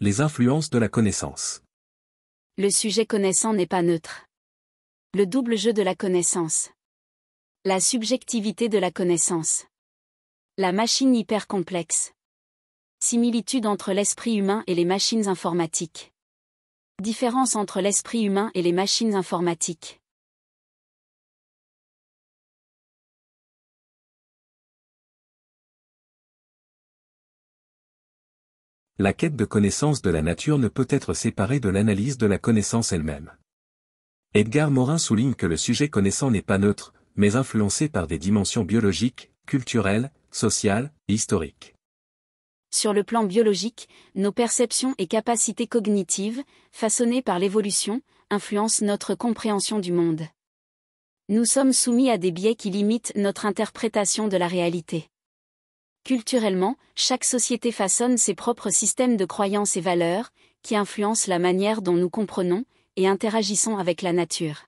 Les influences de la connaissance. Le sujet connaissant n'est pas neutre. Le double jeu de la connaissance. La subjectivité de la connaissance. La machine hyper complexe. Similitude entre l'esprit humain et les machines informatiques. Différence entre l'esprit humain et les machines informatiques. La quête de connaissance de la nature ne peut être séparée de l'analyse de la connaissance elle-même. Edgar Morin souligne que le sujet connaissant n'est pas neutre, mais influencé par des dimensions biologiques, culturelles, sociales et historiques. Sur le plan biologique, nos perceptions et capacités cognitives, façonnées par l'évolution, influencent notre compréhension du monde. Nous sommes soumis à des biais qui limitent notre interprétation de la réalité. Culturellement, chaque société façonne ses propres systèmes de croyances et valeurs, qui influencent la manière dont nous comprenons et interagissons avec la nature.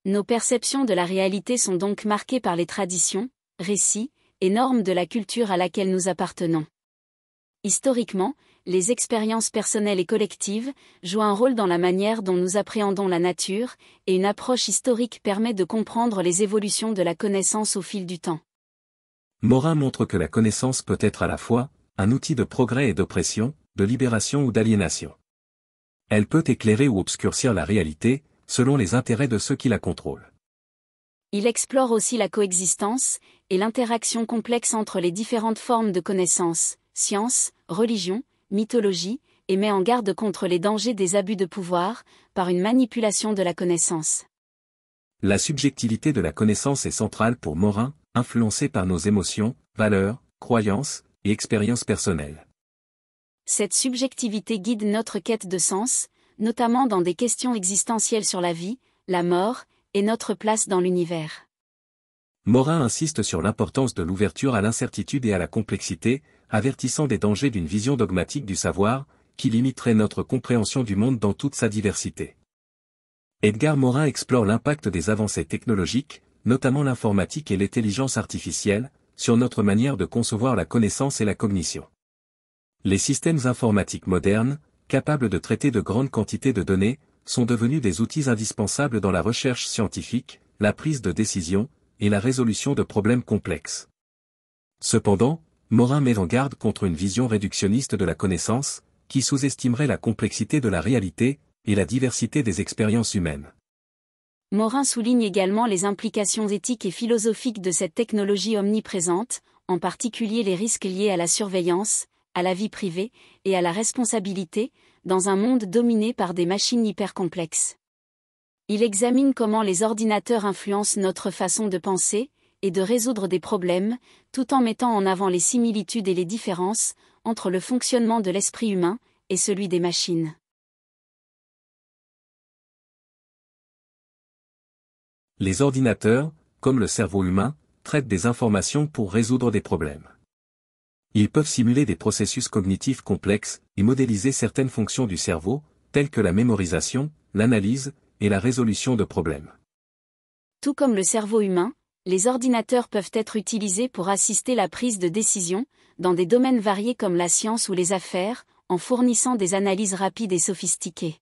Nos perceptions de la réalité sont donc marquées par les traditions, récits et normes de la culture à laquelle nous appartenons. Historiquement, les expériences personnelles et collectives jouent un rôle dans la manière dont nous appréhendons la nature, et une approche historique permet de comprendre les évolutions de la connaissance au fil du temps. Morin montre que la connaissance peut être à la fois un outil de progrès et d'oppression, de libération ou d'aliénation. Elle peut éclairer ou obscurcir la réalité, selon les intérêts de ceux qui la contrôlent. Il explore aussi la coexistence et l'interaction complexe entre les différentes formes de connaissance, science, religion, mythologie, et met en garde contre les dangers des abus de pouvoir, par une manipulation de la connaissance. La subjectivité de la connaissance est centrale pour Morin, influencée par nos émotions, valeurs, croyances et expériences personnelles. Cette subjectivité guide notre quête de sens, notamment dans des questions existentielles sur la vie, la mort, et notre place dans l'univers. Morin insiste sur l'importance de l'ouverture à l'incertitude et à la complexité, avertissant des dangers d'une vision dogmatique du savoir, qui limiterait notre compréhension du monde dans toute sa diversité. Edgar Morin explore l'impact des avancées technologiques, notamment l'informatique et l'intelligence artificielle, sur notre manière de concevoir la connaissance et la cognition. Les systèmes informatiques modernes, capables de traiter de grandes quantités de données, sont devenus des outils indispensables dans la recherche scientifique, la prise de décision, et la résolution de problèmes complexes. Cependant, Morin met en garde contre une vision réductionniste de la connaissance, qui sous-estimerait la complexité de la réalité, et la diversité des expériences humaines. Morin souligne également les implications éthiques et philosophiques de cette technologie omniprésente, en particulier les risques liés à la surveillance, à la vie privée, et à la responsabilité, dans un monde dominé par des machines hyper complexes. Il examine comment les ordinateurs influencent notre façon de penser, et de résoudre des problèmes, tout en mettant en avant les similitudes et les différences, entre le fonctionnement de l'esprit humain, et celui des machines. Les ordinateurs, comme le cerveau humain, traitent des informations pour résoudre des problèmes. Ils peuvent simuler des processus cognitifs complexes et modéliser certaines fonctions du cerveau, telles que la mémorisation, l'analyse et la résolution de problèmes. Tout comme le cerveau humain, les ordinateurs peuvent être utilisés pour assister la prise de décision, dans des domaines variés comme la science ou les affaires, en fournissant des analyses rapides et sophistiquées.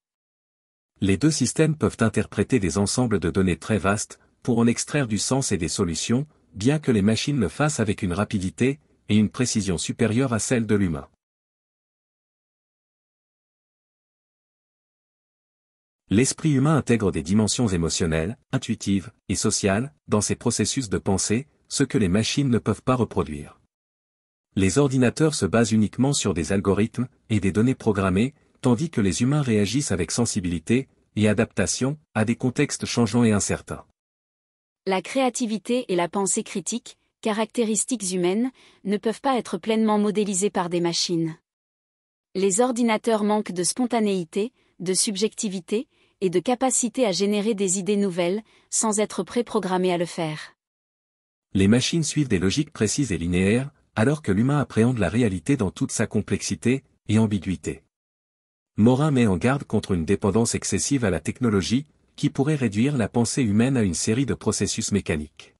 Les deux systèmes peuvent interpréter des ensembles de données très vastes, pour en extraire du sens et des solutions, bien que les machines le fassent avec une rapidité et une précision supérieures à celle de l'humain. L'esprit humain intègre des dimensions émotionnelles, intuitives et sociales dans ses processus de pensée, ce que les machines ne peuvent pas reproduire. Les ordinateurs se basent uniquement sur des algorithmes et des données programmées, tandis que les humains réagissent avec sensibilité et adaptation à des contextes changeants et incertains. La créativité et la pensée critique, caractéristiques humaines, ne peuvent pas être pleinement modélisées par des machines. Les ordinateurs manquent de spontanéité, de subjectivité, et de capacité à générer des idées nouvelles, sans être préprogrammés à le faire. Les machines suivent des logiques précises et linéaires, alors que l'humain appréhende la réalité dans toute sa complexité et ambiguïté. Morin met en garde contre une dépendance excessive à la technologie, qui pourrait réduire la pensée humaine à une série de processus mécaniques.